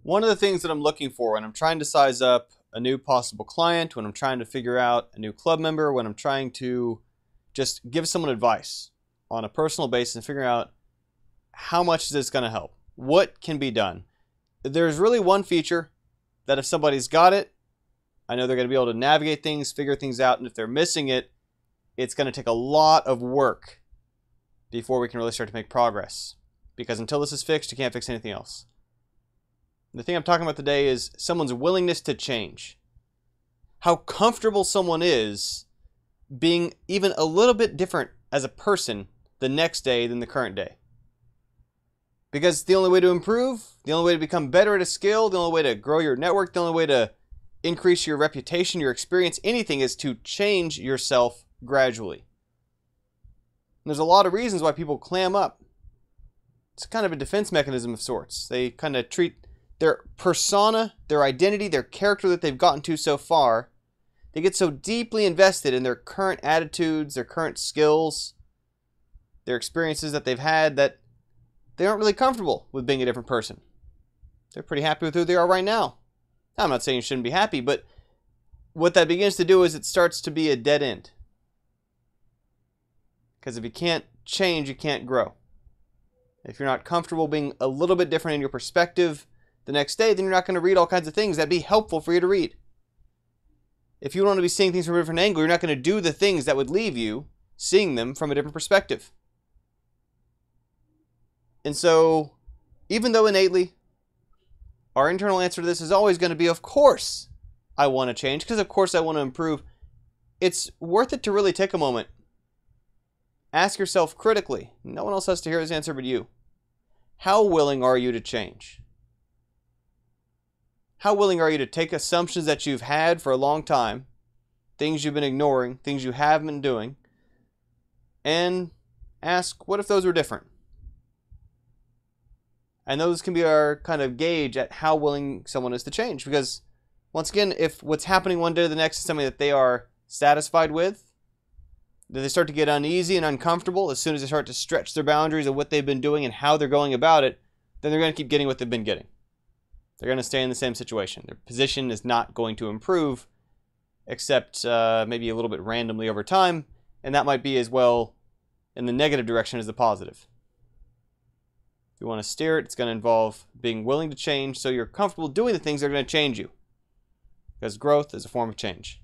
One of the things that I'm looking for when I'm trying to size up a new possible client, when I'm trying to figure out a new club member, when I'm trying to just give someone advice on a personal basis and figure out how much is this going to help, what can be done. There's really one feature that if somebody's got it, I know they're going to be able to navigate things, figure things out, and if they're missing it, it's going to take a lot of work before we can really start to make progress. Because until this is fixed, you can't fix anything else. The thing I'm talking about today is someone's willingness to change. How comfortable someone is being even a little bit different as a person the next day than the current day. Because the only way to improve, the only way to become better at a skill, the only way to grow your network, the only way to increase your reputation, your experience, anything is to change yourself gradually. And there's a lot of reasons why people clam up. It's kind of a defense mechanism of sorts. They kind of treat their persona, their identity, their character that they've gotten to so far, they get so deeply invested in their current attitudes, their current skills, their experiences that they've had that they aren't really comfortable with being a different person. They're pretty happy with who they are right now. I'm not saying you shouldn't be happy, but what that begins to do is it starts to be a dead end. Because if you can't change, you can't grow. If you're not comfortable being a little bit different in your perspective the next day, then you're not going to read all kinds of things that'd be helpful for you to read. If you want to be seeing things from a different angle, you're not going to do the things that would leave you seeing them from a different perspective. And so, even though innately, our internal answer to this is always going to be, of course, I want to change, because of course I want to improve, it's worth it to really take a moment. Ask yourself critically, no one else has to hear this answer but you. How willing are you to change? How willing are you to take assumptions that you've had for a long time, things you've been ignoring, things you have been doing, and ask, what if those were different? And those can be our kind of gauge at how willing someone is to change. Because, once again, if what's happening one day to the next is something that they are satisfied with, that they start to get uneasy and uncomfortable as soon as they start to stretch their boundaries of what they've been doing and how they're going about it, then they're going to keep getting what they've been getting. They're going to stay in the same situation. Their position is not going to improve, except maybe a little bit randomly over time, and that might be as well in the negative direction as the positive. If you want to steer it, it's going to involve being willing to change so you're comfortable doing the things that are going to change you. Because growth is a form of change.